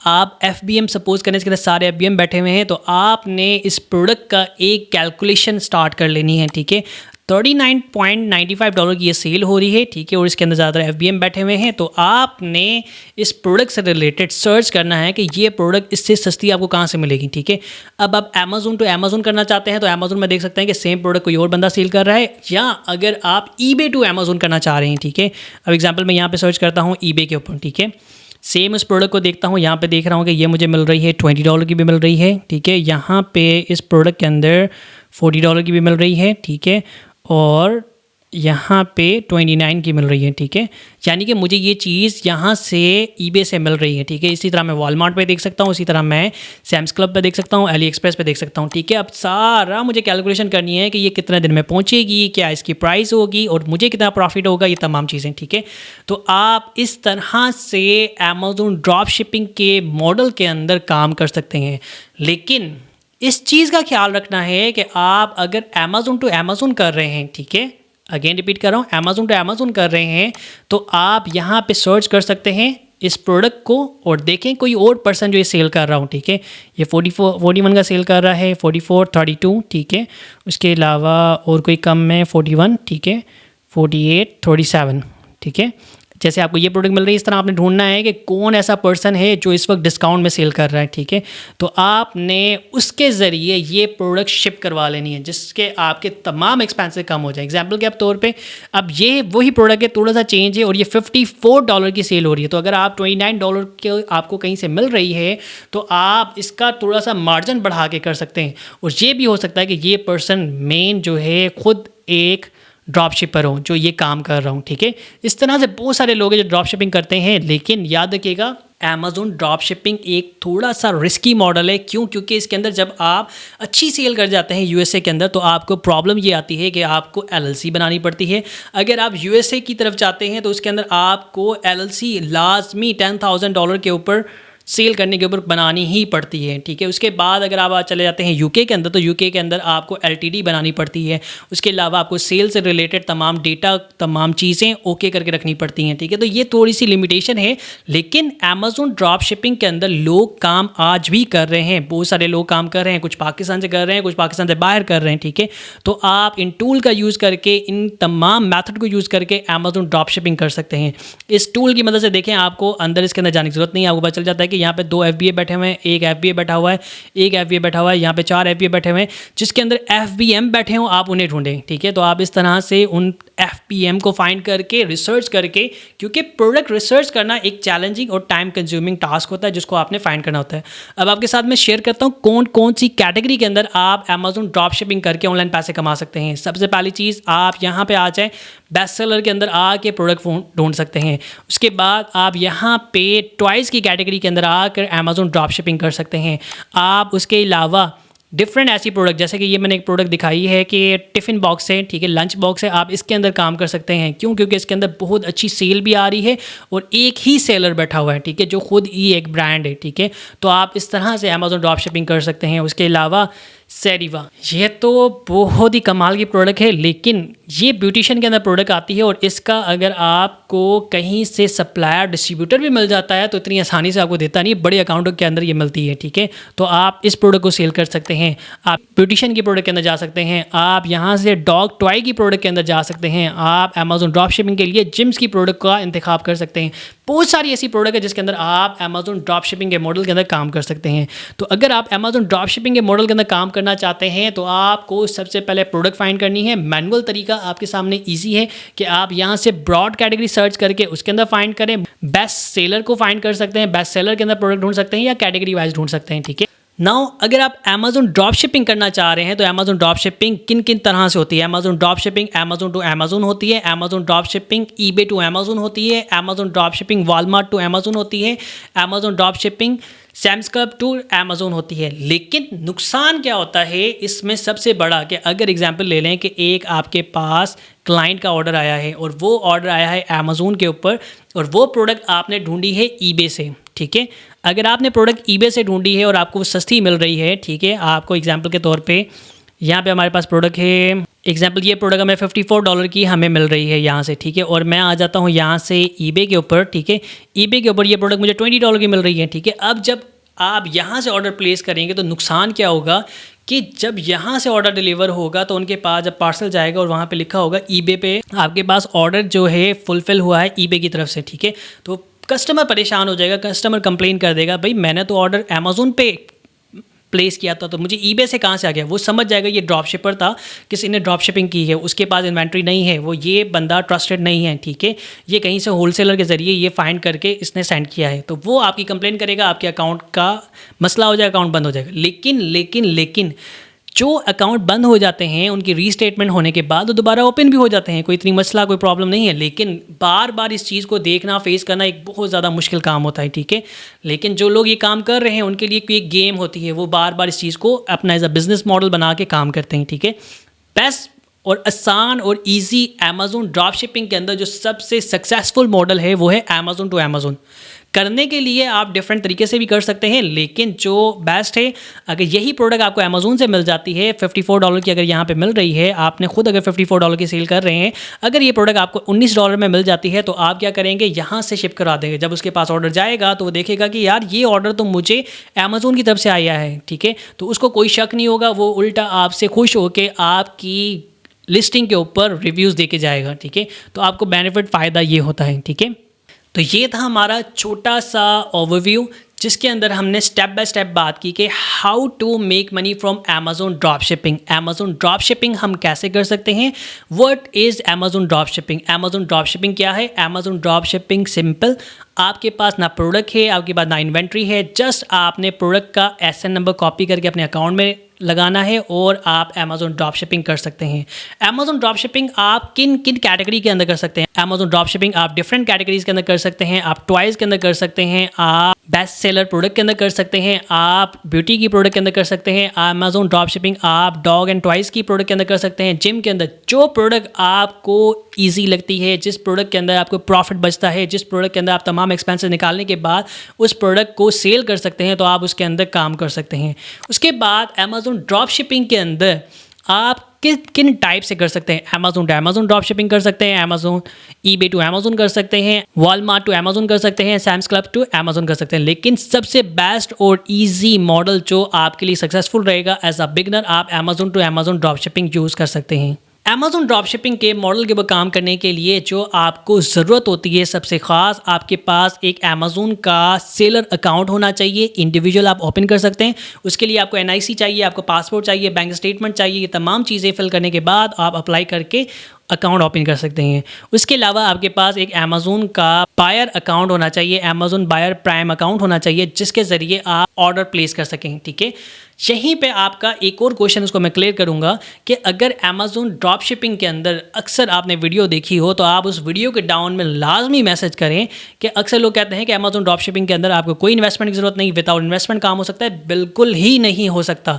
आप FBM सपोज करें इसके अंदर सारे FBM बैठे हुए हैं तो आपने इस प्रोडक्ट का एक कैलकुलेशन स्टार्ट कर लेनी है, ठीक है। $39.95 की ये सेल हो रही है, ठीक है, और इसके अंदर ज़्यादातर FBM बैठे हुए हैं। तो आपने इस प्रोडक्ट से रिलेटेड सर्च करना है कि ये प्रोडक्ट इससे सस्ती आपको कहाँ से मिलेगी, ठीक है। अब आप अमेज़न टू अमेज़न करना चाहते हैं तो अमेज़न में देख सकते हैं कि सेम प्रोडक्ट कोई और बंदा सेल कर रहा है, या अगर आप eBay टू अमेज़न करना चाह रहे हैं, ठीक है। अब एग्जाम्पल मैं यहाँ पर सर्च करता हूँ eBay के ऊपर, ठीक है। सेम उस प्रोडक्ट को देखता हूँ, यहाँ पे देख रहा हूँ कि ये मुझे मिल रही है $20 की भी मिल रही है, ठीक है। यहाँ पे इस प्रोडक्ट के अंदर $40 की भी मिल रही है, ठीक है, और यहाँ पे 29 की मिल रही है, ठीक है। यानी कि मुझे ये चीज़ यहाँ से eBay से मिल रही है, ठीक है। इसी तरह मैं वॉलमार्ट पे देख सकता हूँ, इसी तरह मैं सैम्स क्लब पे देख सकता हूँ, AliExpress पे देख सकता हूँ, ठीक है। अब सारा मुझे कैलकुलेशन करनी है कि ये कितने दिन में पहुँचेगी, क्या इसकी प्राइस होगी और मुझे कितना प्रॉफिट होगा, ये तमाम चीज़ें, ठीक है। तो आप इस तरह से अमेज़न ड्रॉप शिपिंग के मॉडल के अंदर काम कर सकते हैं। लेकिन इस चीज़ का ख्याल रखना है कि आप अगर अमेज़न टू अमेज़न कर रहे हैं, ठीक है, अगेन रिपीट कर रहा हूँ, अमेज़न टू अमेज़न कर रहे हैं तो आप यहाँ पे सर्च कर सकते हैं इस प्रोडक्ट को और देखें कोई और पर्सन जो ये सेल कर रहा हूँ, ठीक है। ये 41 का सेल कर रहा है, 44, 32, ठीक है। उसके अलावा और कोई कम में 41, ठीक है, 48, 37, ठीक है। जैसे आपको ये प्रोडक्ट मिल रही है, इस तरह आपने ढूंढना है कि कौन ऐसा पर्सन है जो इस वक्त डिस्काउंट में सेल कर रहा है, ठीक है। तो आपने उसके ज़रिए ये प्रोडक्ट शिप करवा लेनी है जिसके आपके तमाम एक्सपेंसेस कम हो जाए। एग्जांपल के तौर पे अब ये वही प्रोडक्ट है, थोड़ा सा चेंज है और ये $54 की सेल हो रही है। तो अगर आप $29 के आपको कहीं से मिल रही है तो आप इसका थोड़ा सा मार्जिन बढ़ा के कर सकते हैं। और ये भी हो सकता है कि ये पर्सन मेन जो है ख़ुद एक ड्रॉप शिपर हो जो ये काम कर रहा हूँ, ठीक है। इस तरह से बहुत सारे लोग हैं जो ड्रॉप शिपिंग करते हैं, लेकिन याद रखिएगा अमेज़न ड्रॉप शिपिंग एक थोड़ा सा रिस्की मॉडल है। क्यों? क्योंकि इसके अंदर जब आप अच्छी सेल कर जाते हैं USA के अंदर तो आपको प्रॉब्लम ये आती है कि आपको LLC बनानी पड़ती है। अगर आप USA की तरफ जाते हैं तो उसके अंदर आपको LLC लाजमी $10,000 के ऊपर सेल करने के ऊपर बनानी ही पड़ती है, ठीक है। उसके बाद अगर आप चले जाते हैं UK के अंदर तो UK के अंदर आपको LTD बनानी पड़ती है। उसके अलावा आपको सेल से रिलेटेड तमाम डेटा, तमाम चीज़ें ओके करके रखनी पड़ती हैं, ठीक है। तो ये थोड़ी सी लिमिटेशन है, लेकिन अमेज़न ड्रॉप शिपिंग के अंदर लोग काम आज भी कर रहे हैं। बहुत सारे लोग काम कर रहे हैं, कुछ पाकिस्तान से कर रहे हैं, कुछ पाकिस्तान से बाहर कर रहे हैं, ठीक है। तो आप इन टूल का यूज़ करके, इन तमाम मैथड को यूज़ करके अमेज़न ड्रॉप शिपिंग कर सकते हैं। इस टूल की मदद से देखें, आपको अंदर इसके अंदर जाने की ज़रूरत नहीं है। आपको पता चल जाता है कि यहाँ पे 2 FBA बैठे हुए हैं, एक FBA बैठा हुआ है, एक FBA बैठा हुआ है, यहाँ पे 4 FBA बैठे हुए हैं, जिसके अंदर FBM बैठे हों आप उन्हें ढूंढें, ठीक है। तो आप इस तरह से उन FBM को फाइंड करके रिसर्च करके, क्योंकि प्रोडक्ट रिसर्च करना एक चैलेंजिंग और टाइम कंज्यूमिंग टास्क होता है जिसको आपने फाइंड करना होता है। अब आपके साथ मैं शेयर करता हूँ कौन कौन सी कैटेगरी के अंदर आप अमेजोन ड्रॉप शिपिंग करके ऑनलाइन पैसे कमा सकते हैं। सबसे पहली चीज़, आप यहाँ पे आ जाए, बेस्ट सेलर के अंदर आके प्रोडक्ट ढूंढ सकते हैं। उसके बाद आप यहाँ पे टॉयज़ की कैटेगरी के अंदर आकर अमेजोन ड्रॉप शिपिंग कर सकते हैं। आप उसके अलावा डिफरेंट ऐसी प्रोडक्ट, जैसे कि ये मैंने एक प्रोडक्ट दिखाई है कि टिफ़िन बॉक्स है, ठीक है, लंच बॉक्स है, आप इसके अंदर काम कर सकते हैं। क्यों? क्योंकि इसके अंदर बहुत अच्छी सेल भी आ रही है और एक ही सेलर बैठा हुआ है, ठीक है, जो खुद ही एक ब्रांड है, ठीक है। तो आप इस तरह से अमेजोन ड्रॉप शिपिंग कर सकते हैं। उसके अलावा सेरिवा, ये तो बहुत ही कमाल की प्रोडक्ट है, लेकिन ये ब्यूटिशियन के अंदर प्रोडक्ट आती है और इसका अगर आपको कहीं से सप्लायर डिस्ट्रीब्यूटर भी मिल जाता है तो इतनी आसानी से आपको देता नहीं, बड़े अकाउंटों के अंदर ये मिलती है, ठीक है। तो आप इस प्रोडक्ट को सेल कर सकते हैं। आप ब्यूटिशियन की प्रोडक्ट के अंदर जा सकते हैं, आप यहाँ से डॉग टॉय की प्रोडक्ट के अंदर जा सकते हैं, आप अमेजोन ड्रॉप शिपिंग के लिए जिम्स की प्रोडक्ट का इंतखाब कर सकते हैं। बहुत सारी ऐसी प्रोडक्ट है जिसके अंदर आप अमेजोन ड्रॉप शिपिंग के मॉडल के अंदर काम कर सकते हैं। तो अगर आप अमेजोन ड्रॉप शिपिंग के मॉडल के अंदर काम करना चाहते हैं तो आपको सबसे पहले प्रोडक्ट फाइंड करनी है। मैनुअल तरीका आपके सामने ईजी है कि आप यहाँ से ब्रॉड कैटेगरी सर्च करके उसके अंदर फाइंड करें, बेस्ट सेलर को फाइंड कर सकते हैं, बेस्ट सेलर के अंदर प्रोडक्ट ढूंढ सकते हैं या कैटेगरी वाइज ढूंढ सकते हैं, ठीक है। नाउ अगर आप अमेजोन ड्रॉप शिपिंग करना चाह रहे हैं तो अमेजोन ड्रॉप शिपिंग किन किन तरह से होती है। Amazon drop shipping Amazon to Amazon होती है, Amazon drop shipping eBay to Amazon होती है, Amazon drop shipping Walmart to Amazon होती है, Amazon drop shipping Sam's Club to Amazon होती है। लेकिन नुकसान क्या होता है इसमें सबसे बड़ा, कि अगर एग्जांपल ले लें कि एक आपके पास क्लाइंट का ऑर्डर आया है और वो ऑर्डर आया है अमेजोन के ऊपर और वो प्रोडक्ट आपने ढूंढी है ईबे से, ठीक है। अगर आपने प्रोडक्ट ईबे से ढूंढी है और आपको वो सस्ती मिल रही है, ठीक है, आपको एग्जांपल के तौर पे यहाँ पे हमारे पास प्रोडक्ट है, एग्जांपल ये प्रोडक्ट हमें $54 की हमें मिल रही है यहाँ से, ठीक है, और मैं आ जाता हूँ यहाँ से ईबे के ऊपर, ठीक है, ईबे के ऊपर ये प्रोडक्ट मुझे $20 की मिल रही है, ठीक है। अब जब आप यहाँ से ऑर्डर प्लेस करेंगे तो नुकसान क्या होगा कि जब यहाँ से ऑर्डर डिलीवर होगा तो उनके पास जब पार्सल जाएगा और वहाँ पे लिखा होगा ईबे पे आपके पास ऑर्डर जो है फुलफ़िल हुआ है ईबे की तरफ से, ठीक है, तो कस्टमर परेशान हो जाएगा, कस्टमर कंप्लेन कर देगा, भाई मैंने तो ऑर्डर अमेजोन पे प्लेस किया था तो मुझे ईबे से कहाँ से आ गया। वो समझ जाएगा ये ड्रॉप शिपर था, किसी ने ड्रॉप शिपिंग की है, उसके पास इन्वेंट्री नहीं है, वो ये बंदा ट्रस्टेड नहीं है, ठीक है, ये कहीं से होलसेलर के ज़रिए ये फाइंड करके इसने सेंड किया है, तो वो आपकी कंप्लेन करेगा, आपके अकाउंट का मसला हो जाएगा, अकाउंट बंद हो जाएगा। लेकिन जो अकाउंट बंद हो जाते हैं उनकी रीस्टेटमेंट होने के बाद वो दोबारा ओपन भी हो जाते हैं, कोई इतनी मसला कोई प्रॉब्लम नहीं है। लेकिन बार बार इस चीज़ को देखना, फेस करना एक बहुत ज़्यादा मुश्किल काम होता है, ठीक है। लेकिन जो लोग ये काम कर रहे हैं उनके लिए कोई एक गेम होती है, वो बार बार इस चीज़ को अपना एज अ बिज़नेस मॉडल बना के काम करते हैं, ठीक है। बेस्ट और आसान और इजी अमेजोन ड्रॉप शिपिंग के अंदर जो सबसे सक्सेसफुल मॉडल है वो है अमेजोन टू अमेजोन। करने के लिए आप डिफरेंट तरीके से भी कर सकते हैं, लेकिन जो बेस्ट है, अगर यही प्रोडक्ट आपको अमेजोन से मिल जाती है $54 की, अगर यहाँ पे मिल रही है, आपने खुद अगर $54 की सेल कर रहे हैं, अगर ये प्रोडक्ट आपको $19 में मिल जाती है तो आप क्या करेंगे, यहाँ से शिप करा देंगे। जब उसके पास ऑर्डर जाएगा तो वो देखेगा कि यार ये ऑर्डर तो मुझे अमेजोन की तरफ से आया है, ठीक है, तो उसको कोई शक नहीं होगा, वो उल्टा आपसे खुश होकर आपकी लिस्टिंग के ऊपर रिव्यूज़ दे के जाएगा, ठीक है। तो आपको बेनिफिट फ़ायदा ये होता है, ठीक है। तो ये था हमारा छोटा सा ओवरव्यू जिसके अंदर हमने स्टेप बाय स्टेप बात की कि how to make money from Amazon drop shipping. Amazon drop shipping हम कैसे कर सकते हैं, what is Amazon drop shipping, Amazon drop shipping क्या है। अमेजोन ड्रॉप शिपिंग सिंपल, आपके पास ना प्रोडक्ट है, आपके पास ना इन्वेंट्री है, जस्ट आपने प्रोडक्ट का SN नंबर कॉपी करके अपने अकाउंट में लगाना है और आप अमेजोन ड्रॉप शिपिंग कर सकते हैं। अमेजोन ड्रॉप शिपिंग आप किन किन कैटेगरी के अंदर कर सकते हैं। अमेजोन ड्रॉप शिपिंग आप डिफरेंट कैटेगरीज के अंदर कर सकते हैं, आप टॉयज़ के अंदर कर सकते हैं, आप बेस्ट सेलर प्रोडक्ट के अंदर कर सकते हैं, आप ब्यूटी की प्रोडक्ट के अंदर कर सकते हैं। अमेजोन ड्रॉप शिपिंग आप डॉग एंड टॉयज़ की प्रोडक्ट के अंदर कर सकते हैं, जिम के अंदर जो प्रोडक्ट आपको ईजी लगती है, जिस प्रोडक्ट के अंदर आपको प्रॉफिट बचता है, जिस प्रोडक्ट के अंदर आप तमाम एक्सपेंसेस निकालने के बाद उस प्रोडक्ट को सेल कर सकते हैं, तो आप उसके अंदर काम कर सकते हैं। उसके बाद अमेजोन ड्रॉप शिपिंग के अंदर आप किन टाइप से कर सकते हैं। Amazon to Amazon drop shipping कर सकते हैं, अमेजोन ईबे टू अमेजोन कर सकते हैं, वॉलमार्ट टू अमेजोन कर सकते हैं, सैम्स क्लब टू अमेजोन कर सकते हैं। लेकिन सबसे बेस्ट और इजी मॉडल जो आपके लिए सक्सेसफुल रहेगा एज अ बिगनर, आप Amazon to Amazon drop shipping use कर सकते हैं। अमेज़न ड्रॉपशिपिंग के मॉडल के ऊपर काम करने के लिए जो आपको ज़रूरत होती है सबसे ख़ास, आपके पास एक अमेज़न का सेलर अकाउंट होना चाहिए। इंडिविजुअल आप ओपन कर सकते हैं। उसके लिए आपको एनआईसी चाहिए, आपको पासपोर्ट चाहिए, बैंक स्टेटमेंट चाहिए। ये तमाम चीज़ें फिल करने के बाद आप अप्लाई करके अकाउंट ओपन कर सकते हैं। उसके अलावा आपके पास एक अमेज़न का बायर अकाउंट होना चाहिए, अमेज़न बायर प्राइम अकाउंट होना चाहिए, जिसके ज़रिए आप ऑर्डर प्लेस कर सकें। ठीक है, यहीं पे आपका एक और क्वेश्चन उसको मैं क्लियर करूंगा कि अगर अमेज़न ड्रॉप शिपिंग के अंदर अक्सर आपने वीडियो देखी हो तो आप उस वीडियो के डाउन में लाजमी मैसेज करें कि अक्सर लोग कहते हैं कि अमेज़न ड्रॉप शिपिंग के अंदर आपको कोई इन्वेस्टमेंट की ज़रूरत नहीं, विदाउट इन्वेस्टमेंट काम हो सकता है। बिल्कुल ही नहीं हो सकता।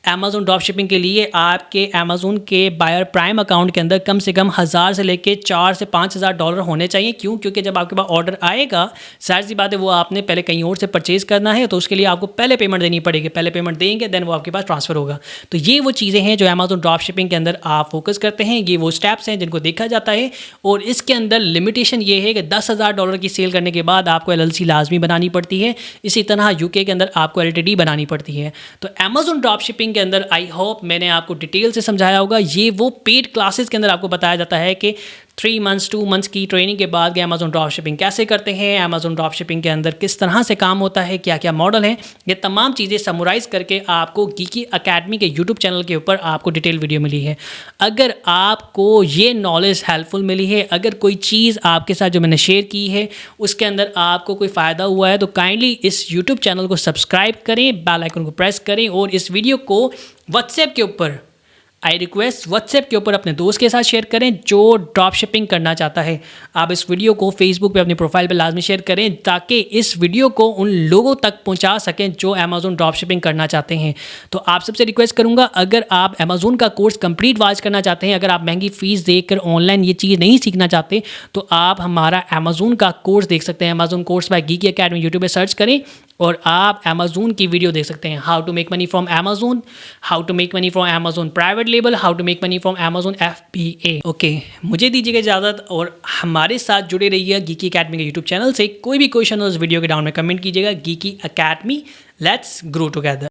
अमेज़न ड्रॉप शिपिंग के लिए आपके अमेज़न के बायर प्राइम अकाउंट के अंदर कम से कम 1000 से लेके 4 से 5000 डॉलर होने चाहिए। क्यों? क्योंकि जब आपके पास ऑर्डर आएगा, जाहिर सी बात है वो आपने पहले कहीं और से परचेज़ करना है, तो उसके लिए आपको पहले पेमेंट देनी पड़ेगी। पहले पेमेंट देंगे देन वो आपके पास ट्रांसफ़र होगा। तो ये वो चीज़ें हैं जो अमेज़न ड्रॉप शिपिंग के अंदर आप फोकस करते हैं। ये वो स्टेप्स हैं जिनको देखा जाता है और इसके अंदर लिमिटेशन ये है कि 10,000 डॉलर की सेल करने के बाद आपको LLC लाजमी बनानी पड़ती है। इसी तरह यूके के अंदर आपको LTD बनानी पड़ती है। तो अमेज़न ड्रॉप शिपिंग के अंदर आई होप मैंने आपको डिटेल से समझाया होगा। ये वो पेड क्लासेस के अंदर आपको बताया जाता है कि 3 मंथ्स 2 मंथ्स की ट्रेनिंग के बाद कि अमेज़न ड्रॉप शिपिंग कैसे करते हैं, अमेज़न ड्रॉप शिपिंग के अंदर किस तरह से काम होता है, क्या क्या मॉडल हैं, ये तमाम चीज़ें समराइज़ करके आपको गीकी अकेडमी के यूट्यूब चैनल के ऊपर आपको डिटेल वीडियो मिली है। अगर आपको ये नॉलेज हेल्पफुल मिली है, अगर कोई चीज़ आपके साथ जो मैंने शेयर की है उसके अंदर आपको कोई फ़ायदा हुआ है, तो काइंडली इस यूट्यूब चैनल को सब्सक्राइब करें, बेल आइकन को प्रेस करें और इस वीडियो को व्हाट्सएप के ऊपर आई रिक्वेस्ट व्हाट्सएप के ऊपर अपने दोस्त के साथ शेयर करें जो ड्रॉप शिपिंग करना चाहता है। आप इस वीडियो को फेसबुक पे अपनी प्रोफाइल पे लाजमी शेयर करें ताकि इस वीडियो को उन लोगों तक पहुंचा सकें जो अमेज़न ड्रॉप शिपिंग करना चाहते हैं। तो आप सबसे रिक्वेस्ट करूंगा, अगर आप अमेज़न का कोर्स कंप्लीट वॉच करना चाहते हैं, अगर आप महंगी फ़ीस देकर ऑनलाइन ये चीज़ नहीं सीखना चाहते, तो आप हमारा अमेज़न का कोर्स देख सकते हैं। Amazon course by Geeky Academy YouTube पर सर्च करें और आप अमेज़न की वीडियो देख सकते हैं। How to make money from Amazon, how to make money from Amazon private label, how to make money from Amazon FBA। Okay, मुझे दीजिएगा इजाज़त और हमारे साथ जुड़े रहिए गीकी अकेडमी के यूट्यूब चैनल से। कोई भी क्वेश्चन हो इस वीडियो के डाउन में कमेंट कीजिएगा। Geeky academy, let's grow together.